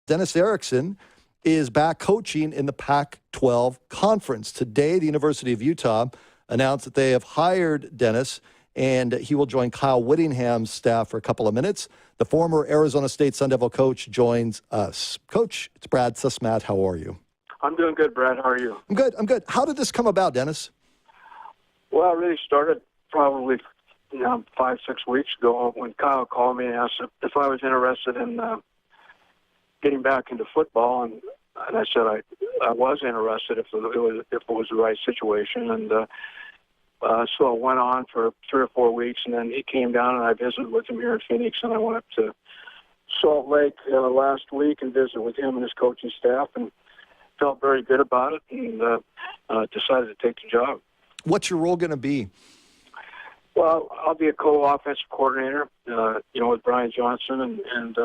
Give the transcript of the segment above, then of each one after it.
Dennis Erickson is back coaching in the Pac-12 Conference. Today, the University of Utah announced that they have hired Dennis, and he will join Kyle Whittingham's staff for a couple of minutes. The former Arizona State Sun Devil coach joins us. Coach, it's Brad Sussmat. How are you? I'm doing good, Brad. How are you? I'm good. How did this come about, Dennis? Well, it really started probably 5-6 weeks ago when Kyle called me and asked if I was interested in getting back into football, and I said I was interested if it was the right situation, and so it went on for 3 or 4 weeks, and then he came down and I visited with him here in Phoenix, and I went up to Salt Lake last week and visited with him and his coaching staff, and felt very good about it, and decided to take the job. What's your role going to be? Well, I'll be a co-offensive coordinator, with Brian Johnson, and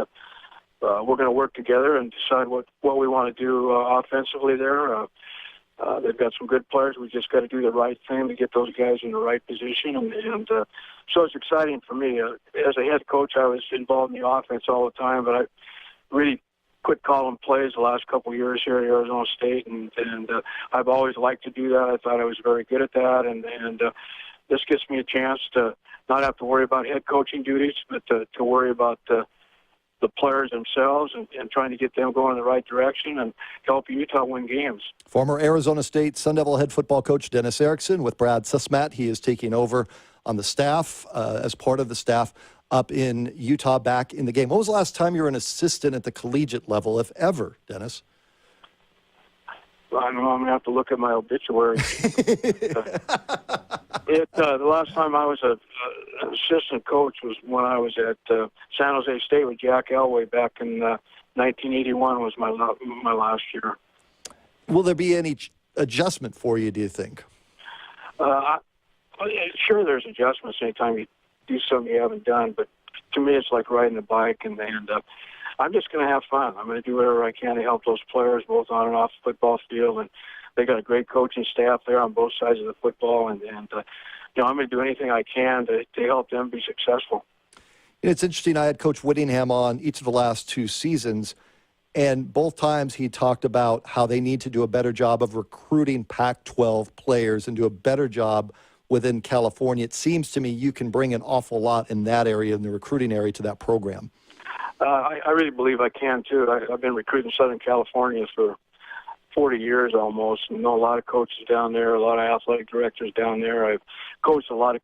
we're going to work together and decide what we want to do offensively there. They've got some good players. We just got to do the right thing to get those guys in the right position, and so it's exciting for me. As a head coach, I was involved in the offense all the time, but I really quit calling plays the last couple of years here at Arizona State, and I've always liked to do that. I thought I was very good at that, and this gives me a chance to not have to worry about head coaching duties, but to worry about the players themselves and trying to get them going in the right direction and help Utah win games. Former Arizona State Sun Devil head football coach Dennis Erickson with Brad Sussmat. He is taking over on the staff as part of the staff up in Utah, back in the game. When was the last time you were an assistant at the collegiate level, if ever, Dennis? Well, I don't know. I'm going to have to look at my obituary. The last time I was an assistant coach was when I was at San Jose State with Jack Elway back in 1981 was my last year. Will there be any adjustment for you, do you think? Sure, there's adjustments anytime you do something you haven't done, but to me it's like riding a bike, and I'm just going to have fun. I'm going to do whatever I can to help those players both on and off the football field, and they got a great coaching staff there on both sides of the football, and I'm going to do anything I can to help them be successful. It's interesting, I had Coach Whittingham on each of the last 2 seasons, and both times he talked about how they need to do a better job of recruiting Pac-12 players and do a better job within California. It seems to me you can bring an awful lot in that area, in the recruiting area, to that program. I really believe I can, too. I've been recruiting Southern California for 40 years almost, and know a lot of coaches down there, a lot of athletic directors down there. I've coached a lot of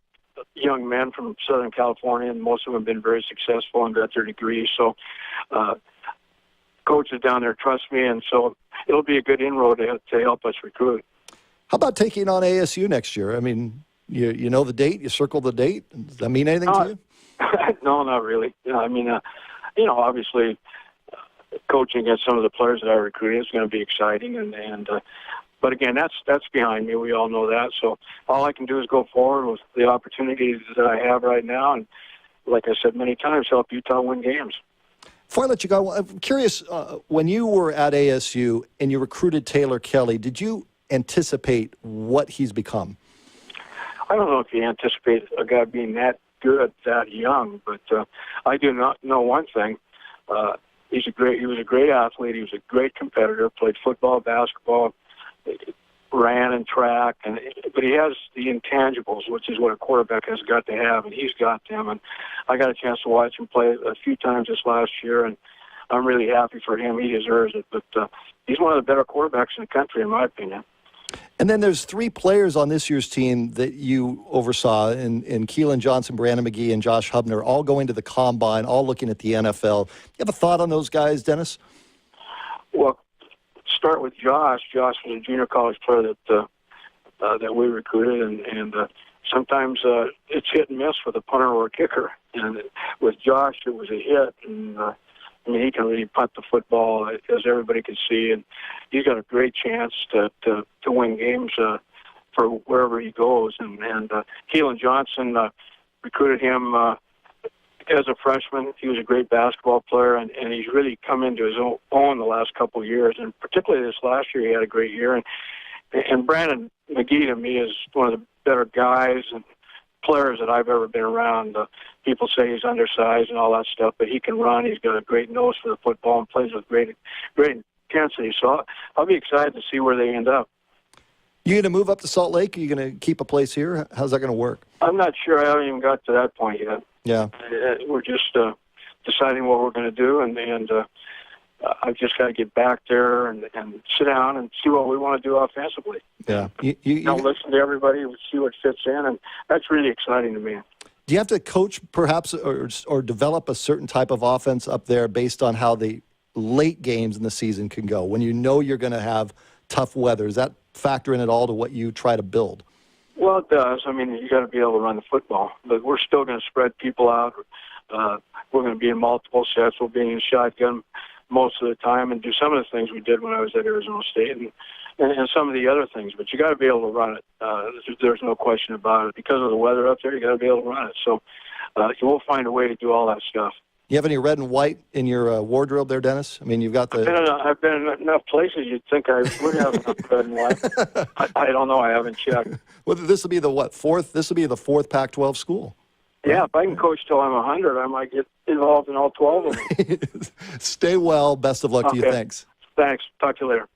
young men from Southern California, and most of them have been very successful and got their degrees. So coaches down there trust me, and so it'll be a good inroad to help us recruit. How about taking on ASU next year? I mean, you know the date, you circle the date. Does that mean anything to you? No, not really. Obviously, coaching against some of the players that I recruited is going to be exciting, but again, that's behind me. We all know that. So all I can do is go forward with the opportunities that I have right now, and like I said many times, help Utah win games. Before I let you go, I'm curious, when you were at ASU and you recruited Taylor Kelly, did you anticipate what he's become? I don't know if you anticipate a guy being that good, that young, but I do not know one thing. He was a great athlete. He was a great competitor, played football, basketball, ran and track, but he has the intangibles, which is what a quarterback has got to have, and he's got them. And I got a chance to watch him play a few times this last year, and I'm really happy for him. He deserves it, but he's one of the better quarterbacks in the country, in my opinion. And then there's 3 players on this year's team that you oversaw, in Keelan Johnson, Brandon McGee, and Josh Hubner, all going to the Combine, all looking at the NFL. You have a thought on those guys, Dennis? Well, start with Josh. Josh was a junior college player that we recruited, and sometimes it's hit and miss with a punter or a kicker. And with Josh, it was a hit, and he can really punt the football, as everybody can see, and he's got a great chance to win games for wherever he goes. And Keelan Johnson recruited him as a freshman. He was a great basketball player, and he's really come into his own the last couple of years, and particularly this last year he had a great year. And Brandon McGee, to me, is one of the better guys and players that I've ever been around. People say he's undersized and all that stuff, but he can run. He's got a great nose for the football and plays with great intensity. So I'll be excited to see where they end up. You going to move up to Salt Lake? Are you going to keep a place here? How's that going to work? I'm not sure. I haven't even got to that point yet. Yeah. We're just deciding what we're going to do, and I've just got to get back there and sit down and see what we want to do offensively. Yeah. I'll listen to everybody and see what fits in, and that's really exciting to me. Do you have to coach perhaps or develop a certain type of offense up there based on how the late games in the season can go? When you know you're going to have tough weather, does that factor in at all to what you try to build? Well, it does. I mean, you got to be able to run the football, but we're still going to spread people out. We're going to be in multiple sets. We'll be in shotgun most of the time and do some of the things we did when I was at Arizona State and some of the other things. But you got to be able to run it. There's no question about it. Because of the weather up there, you got to be able to run it. So we'll find a way to do all that stuff. You have any red and white in your wardrobe there, Dennis? I mean, you've got the... I've been in enough places you'd think I would have enough red and white. I don't know. I haven't checked. Well, this will be the fourth? This will be the fourth Pac-12 school. Yeah, if I can coach till I'm 100, I might get involved in all 12 of them. Stay well. Best of luck to you. Okay. Thanks. Thanks. Talk to you later.